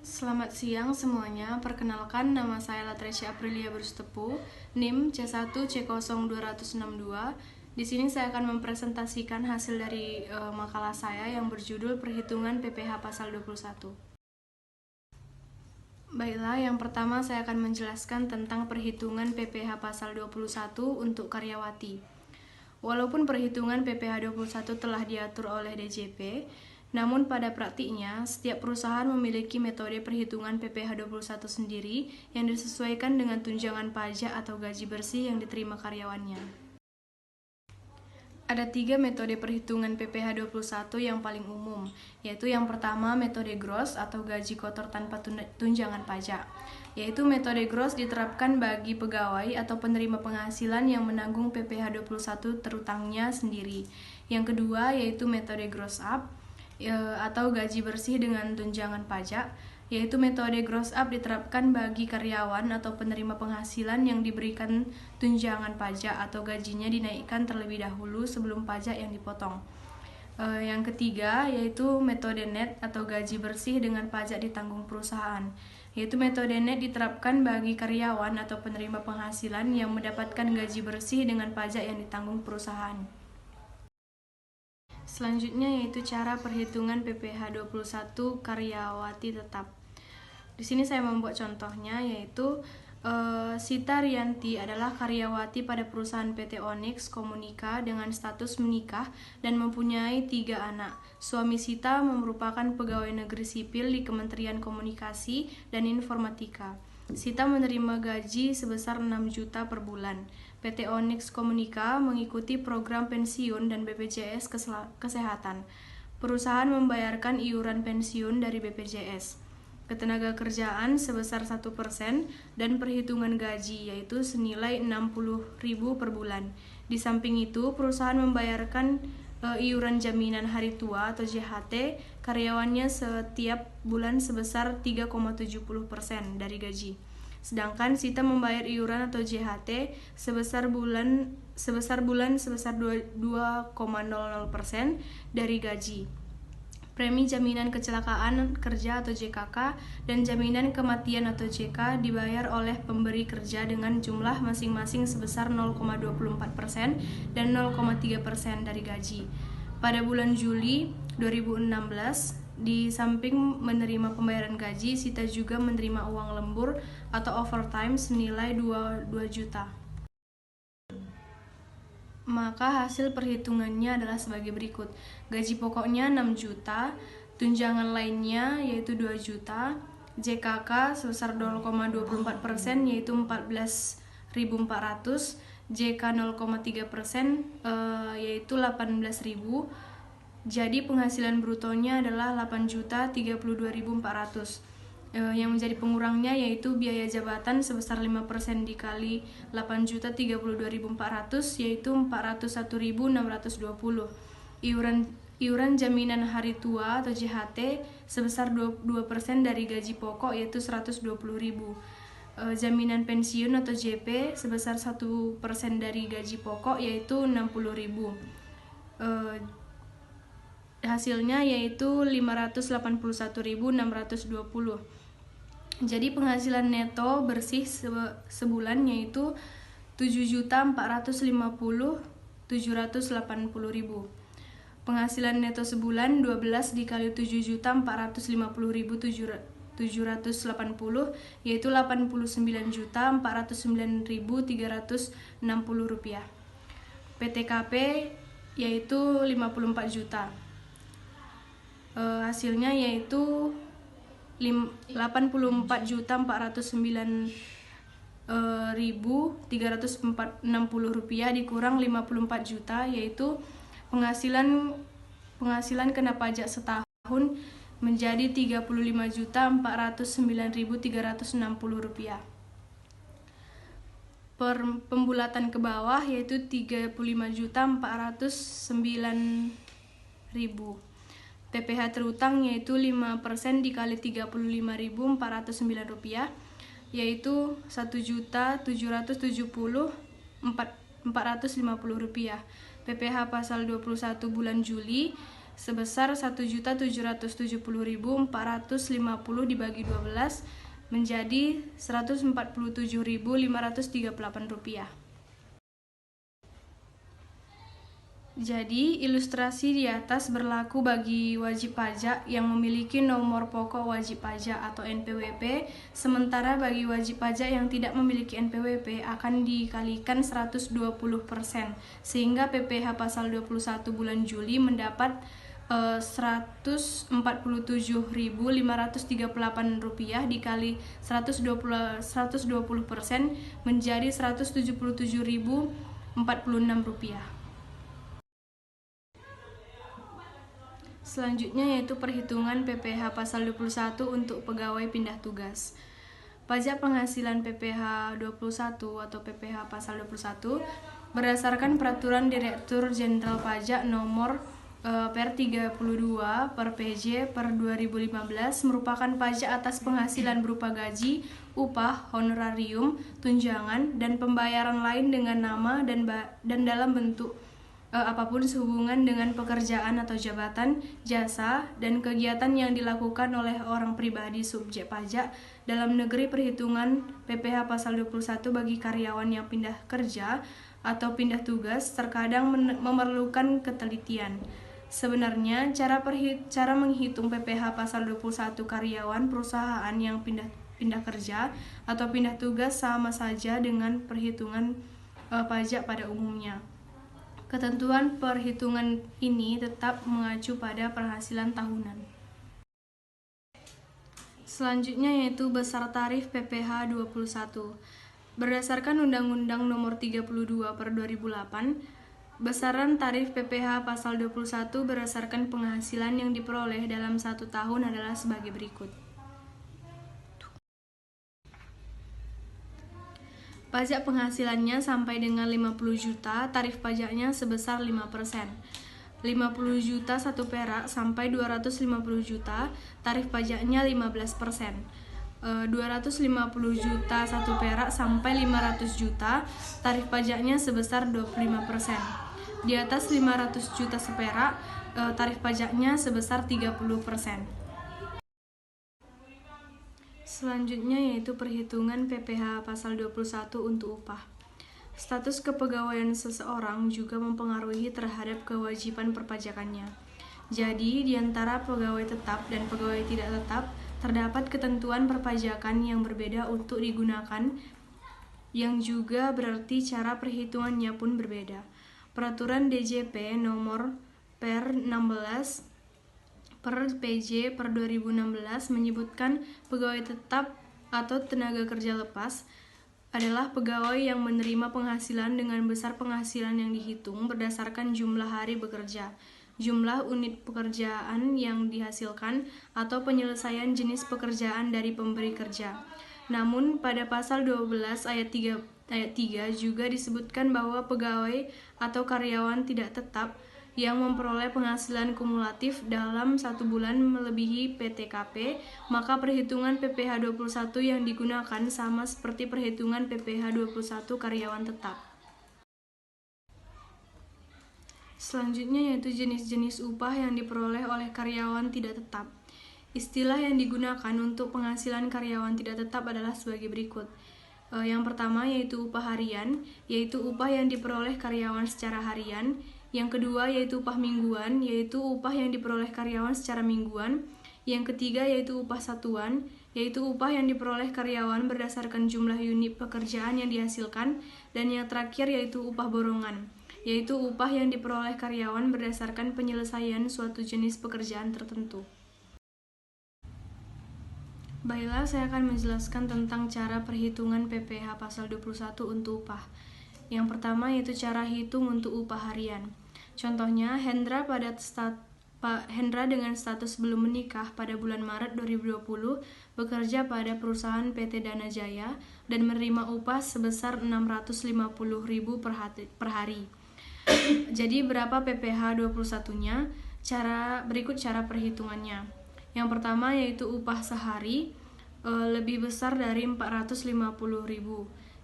Selamat siang semuanya, perkenalkan nama saya Latresya Aprilia Berustepu, NIM C1C0262. Di sini saya akan mempresentasikan hasil dari makalah saya yang berjudul Perhitungan PPh Pasal 21. Baiklah, yang pertama saya akan menjelaskan tentang perhitungan PPh Pasal 21 untuk karyawati. Walaupun perhitungan PPh 21 telah diatur oleh DJP, namun pada praktiknya, setiap perusahaan memiliki metode perhitungan PPh 21 sendiri yang disesuaikan dengan tunjangan pajak atau gaji bersih yang diterima karyawannya. Ada 3 metode perhitungan PPh 21 yang paling umum, yaitu yang pertama metode gross atau gaji kotor tanpa tunjangan pajak. Yaitu metode gross diterapkan bagi pegawai atau penerima penghasilan yang menanggung PPh 21 terutangnya sendiri. Yang kedua yaitu metode gross up atau gaji bersih dengan tunjangan pajak, yaitu metode gross up diterapkan bagi karyawan atau penerima penghasilan yang diberikan tunjangan pajak atau gajinya dinaikkan terlebih dahulu sebelum pajak yang dipotong. Yang ketiga yaitu metode net atau gaji bersih dengan pajak ditanggung perusahaan, yaitu metode net diterapkan bagi karyawan atau penerima penghasilan yang mendapatkan gaji bersih dengan pajak yang ditanggung perusahaan. Selanjutnya yaitu cara perhitungan PPh 21 karyawati tetap. Di sini saya membuat contohnya yaitu Sita Rianti adalah karyawati pada perusahaan PT Onyx Komunika dengan status menikah dan mempunyai 3 anak. Suami Sita merupakan pegawai negeri sipil di Kementerian Komunikasi dan Informatika. Sita menerima gaji sebesar 6 juta per bulan. PT Onyx Komunika mengikuti program pensiun dan BPJS Kesehatan. Perusahaan membayarkan iuran pensiun dari BPJS. Ketenaga kerjaan sebesar 1% dan perhitungan gaji yaitu senilai 60.000 per bulan. Di samping itu, perusahaan membayarkan iuran jaminan hari tua atau JHT karyawannya setiap bulan sebesar 3,70% dari gaji. Sedangkan Sita membayar iuran atau JHT sebesar 2,00% dari gaji. Premi jaminan kecelakaan kerja atau JKK dan jaminan kematian atau JK dibayar oleh pemberi kerja dengan jumlah masing-masing sebesar 0,24% dan 0,3% dari gaji. Pada bulan Juli 2016, di samping menerima pembayaran gaji, Sita juga menerima uang lembur atau overtime senilai 2 juta. Maka hasil perhitungannya adalah sebagai berikut. Gaji pokoknya 6 juta, tunjangan lainnya yaitu 2 juta, JKK sebesar 0,24% yaitu 14.400, JK 0,3% yaitu 18.000. Jadi penghasilan brutonya adalah 8.032.400. Yang menjadi pengurangnya yaitu biaya jabatan sebesar 5% dikali 8.032.400 yaitu 401.620. Iuran jaminan hari tua atau JHT sebesar 2% dari gaji pokok yaitu 120.000. Jaminan pensiun atau JP sebesar 1% dari gaji pokok yaitu 60.000. Hasilnya yaitu 581.620. Jadi penghasilan neto bersih sebulan yaitu 7.450.780.000. Penghasilan neto sebulan 12 dikali 7.450.780 yaitu 89.409.360 rupiah. PTKP yaitu 54 juta. Hasilnya yaitu 84.409.360 rupiah dikurang 54 juta yaitu penghasilan kena pajak setahun menjadi 35.409.360 rupiah. Pembulatan ke bawah yaitu 35.409.000. PPh terutang yaitu 5% dikali 35.409 rupiah yaitu 1.770.450 rupiah. PPh pasal 21 bulan Juli sebesar 1.770.450 dibagi 12 menjadi Rp147.538. Jadi, ilustrasi di atas berlaku bagi wajib pajak yang memiliki nomor pokok wajib pajak atau NPWP, sementara bagi wajib pajak yang tidak memiliki NPWP akan dikalikan 120%, sehingga PPh pasal 21 bulan Juli mendapat Rp147.538 dikali 120% menjadi Rp177.046. Selanjutnya yaitu perhitungan PPh pasal 21 untuk pegawai pindah tugas. Pajak penghasilan PPh 21 atau PPh pasal 21 berdasarkan Peraturan Direktur Jenderal Pajak nomor per 32 per PJ per 2015 merupakan pajak atas penghasilan berupa gaji, upah, honorarium, tunjangan, dan pembayaran lain dengan nama dan dalam bentuk apapun sehubungan dengan pekerjaan atau jabatan, jasa, dan kegiatan yang dilakukan oleh orang pribadi subjek pajak dalam negeri. Perhitungan PPh pasal 21 bagi karyawan yang pindah kerja atau pindah tugas terkadang memerlukan ketelitian. Sebenarnya, cara menghitung PPh pasal 21 karyawan perusahaan yang pindah kerja atau pindah tugas sama saja dengan perhitungan pajak pada umumnya. Ketentuan perhitungan ini tetap mengacu pada penghasilan tahunan. Selanjutnya yaitu besar tarif PPh 21. Berdasarkan Undang-Undang Nomor 32 per 2008, besaran tarif PPh pasal 21 berdasarkan penghasilan yang diperoleh dalam 1 tahun adalah sebagai berikut. Pajak penghasilannya sampai dengan 50 juta, tarif pajaknya sebesar 5%. 50 juta 1 perak sampai 250 juta, tarif pajaknya 15%. 250 juta 1 perak sampai 500 juta, tarif pajaknya sebesar 25%. Di atas 500 juta seperak, tarif pajaknya sebesar 30%. Selanjutnya yaitu perhitungan PPh pasal 21 untuk upah. Status kepegawaian seseorang juga mempengaruhi terhadap kewajiban perpajakannya. Jadi, di antara pegawai tetap dan pegawai tidak tetap, terdapat ketentuan perpajakan yang berbeda untuk digunakan, yang juga berarti cara perhitungannya pun berbeda. Peraturan DJP nomor per 16 per PJ per 2016 menyebutkan pegawai tetap atau tenaga kerja lepas adalah pegawai yang menerima penghasilan dengan besar penghasilan yang dihitung berdasarkan jumlah hari bekerja, jumlah unit pekerjaan yang dihasilkan, atau penyelesaian jenis pekerjaan dari pemberi kerja. Namun pada pasal 12 ayat 3 juga disebutkan bahwa pegawai atau karyawan tidak tetap yang memperoleh penghasilan kumulatif dalam 1 bulan melebihi PTKP, maka perhitungan PPh 21 yang digunakan sama seperti perhitungan PPh 21 karyawan tetap. Selanjutnya yaitu jenis-jenis upah yang diperoleh oleh karyawan tidak tetap. Istilah yang digunakan untuk penghasilan karyawan tidak tetap adalah sebagai berikut. Yang pertama yaitu upah harian, yaitu upah yang diperoleh karyawan secara harian. Yang kedua yaitu upah mingguan, yaitu upah yang diperoleh karyawan secara mingguan. Yang ketiga yaitu upah satuan, yaitu upah yang diperoleh karyawan berdasarkan jumlah unit pekerjaan yang dihasilkan. Dan yang terakhir yaitu upah borongan, yaitu upah yang diperoleh karyawan berdasarkan penyelesaian suatu jenis pekerjaan tertentu. Baiklah, saya akan menjelaskan tentang cara perhitungan PPh pasal 21 untuk upah. Yang pertama yaitu cara hitung untuk upah harian. Contohnya, Hendra dengan status belum menikah pada bulan Maret 2020 bekerja pada perusahaan PT Dana Jaya dan menerima upah sebesar Rp650.000 per hari. Jadi berapa PPh 21-nya? Berikut cara perhitungannya. Yang pertama yaitu upah sehari lebih besar dari Rp450.000.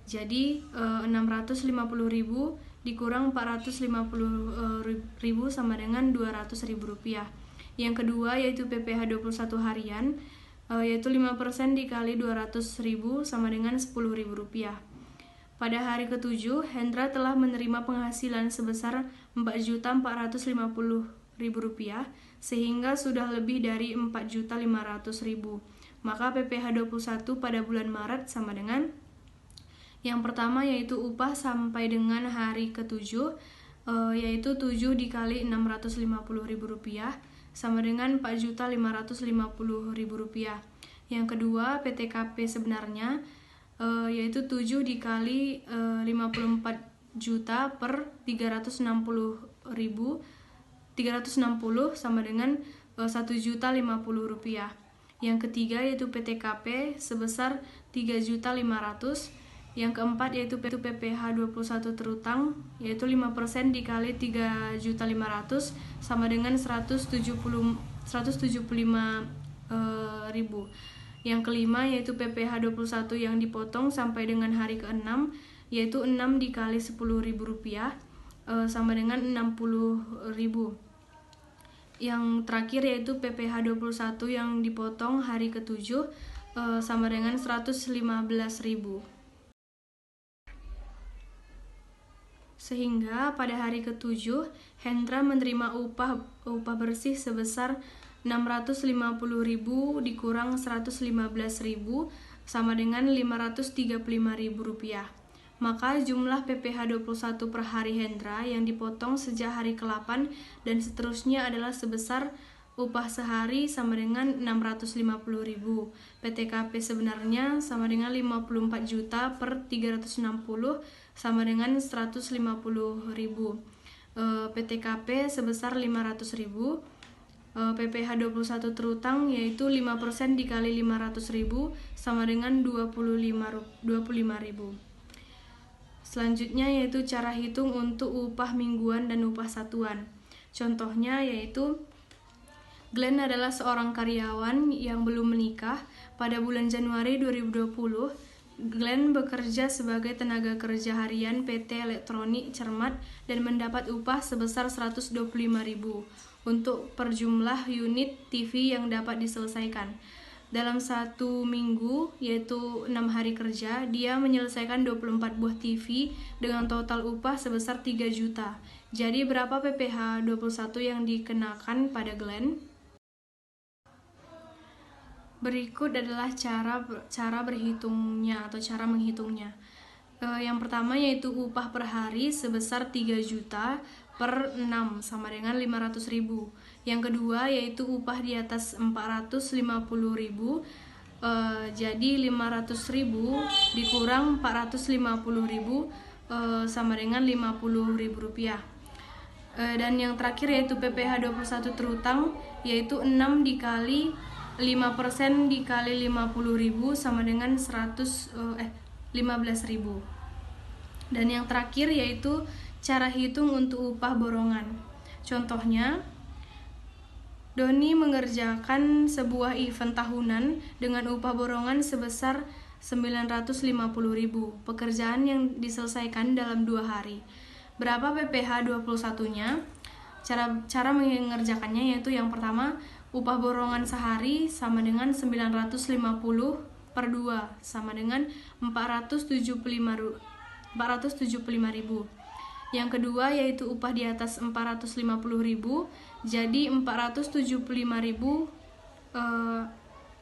Jadi 650.000 dikurang 450.000 sama dengan Rp200.000. Yang kedua yaitu PPh 21 harian, yaitu 5% dikali 200.000 sama dengan Rp10.000. Pada hari ke-7, Hendra telah menerima penghasilan sebesar Rp4.450.000 sehingga sudah lebih dari Rp4.500.000. Maka PPh 21 pada bulan Maret sama dengan yang pertama yaitu upah sampai dengan hari ke-7, yaitu 7 dikali Rp650.000 sama dengan Rp4.550.000. Yang kedua PTKP sebenarnya, yaitu 7 dikali 54 juta per 360 sama dengan Rp1.050.000. Yang ketiga yaitu PTKP sebesar 3.500.000. Yang keempat yaitu PPh 21 terutang, yaitu 5% dikali 3.500.000 sama dengan 175.000. Yang kelima yaitu PPh 21 yang dipotong sampai dengan hari ke-6, yaitu 6 dikali Rp10.000 sama dengan Rp60.000. Yang terakhir yaitu PPh 21 yang dipotong hari ke-7 sama dengan Rp115.000. Sehingga pada hari ke-7 Hendra menerima upah bersih sebesar Rp650.000 dikurang Rp115.000 sama dengan Rp535.000. Maka jumlah PPh 21 per hari Hendra yang dipotong sejak hari ke-8 dan seterusnya adalah sebesar upah sehari sama dengan Rp650.000. PTKP sebenarnya sama dengan 54 juta per 360 sama dengan Rp150.000. PTKP sebesar Rp500.000. PPh 21 terutang yaitu 5% dikali Rp500.000 sama dengan Rp25.000. Selanjutnya yaitu cara hitung untuk upah mingguan dan upah satuan. Contohnya yaitu Glenn adalah seorang karyawan yang belum menikah. Pada bulan Januari 2020, Glenn bekerja sebagai tenaga kerja harian PT Elektronik Cermat dan mendapat upah sebesar Rp125.000 untuk per jumlah unit TV yang dapat diselesaikan. Dalam satu minggu, yaitu 6 hari kerja, dia menyelesaikan 24 buah TV dengan total upah sebesar 3 juta. Jadi berapa PPh 21 yang dikenakan pada Glenn? Berikut adalah cara berhitungnya atau cara menghitungnya. Yang pertama yaitu upah per hari sebesar 3 juta per 6 sama dengan Rp500.000. Yang kedua yaitu upah di atas Rp450.000, jadi Rp500.000 dikurang Rp450.000 sama dengan Rp50.000. Dan yang terakhir yaitu PPh 21 terutang, yaitu 6 dikali 5% dikali Rp50.000 sama dengan Rp15.000. Dan yang terakhir yaitu cara hitung untuk upah borongan. Contohnya, Doni mengerjakan sebuah event tahunan dengan upah borongan sebesar Rp950.000. Pekerjaan yang diselesaikan dalam 2 hari. Berapa PPh 21-nya? Cara mengerjakannya yaitu yang pertama, upah borongan sehari sama dengan 950 per 2 sama dengan 475.000. Yang kedua yaitu upah di atas 450.000, jadi 475.000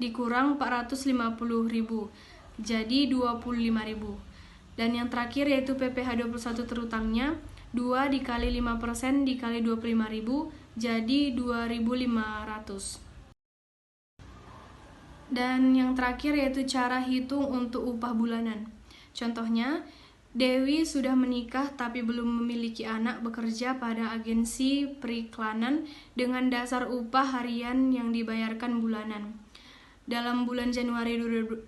dikurang 450.000, jadi 25.000. Dan yang terakhir yaitu PPh 21 terutangnya, 2 dikali 5% dikali 25.000, jadi 2.500. Dan yang terakhir yaitu cara hitung untuk upah bulanan. Contohnya, Dewi sudah menikah tapi belum memiliki anak, bekerja pada agensi periklanan dengan dasar upah harian yang dibayarkan bulanan. Dalam bulan Januari 2020,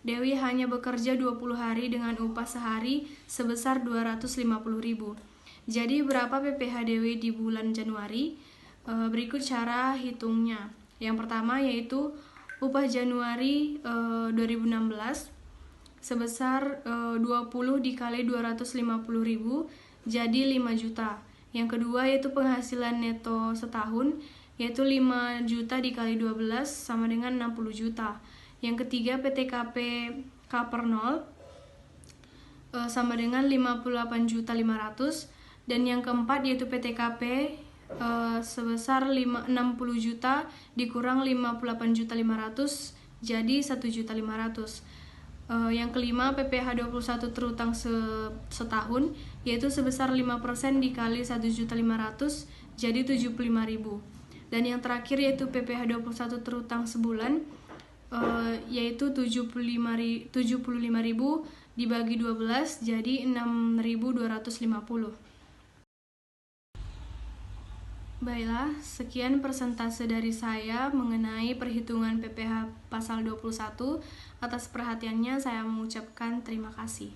Dewi hanya bekerja 20 hari dengan upah sehari sebesar Rp250.000. Jadi berapa PPh Dewi di bulan Januari? Berikut cara hitungnya. Yang pertama yaitu upah Januari 2016 sebesar 20 dikali 250.000 jadi 5 juta. Yang kedua yaitu penghasilan neto setahun, yaitu 5 juta dikali 12 sama dengan 60 juta. Yang ketiga PTKP K per 0 sama dengan 58.500.000. Dan yang keempat yaitu PTKP sebesar 60 juta dikurang 58.500.000 jadi 1.500.000. Yang kelima PPh 21 terutang setahun, yaitu sebesar 5% dikali 1.500.000 jadi 75.000. Dan yang terakhir yaitu PPh 21 terutang sebulan, yaitu 75.000 dibagi 12 jadi 6.250. Baiklah, sekian persentase dari saya mengenai perhitungan PPh pasal 21. Atas perhatiannya saya mengucapkan terima kasih.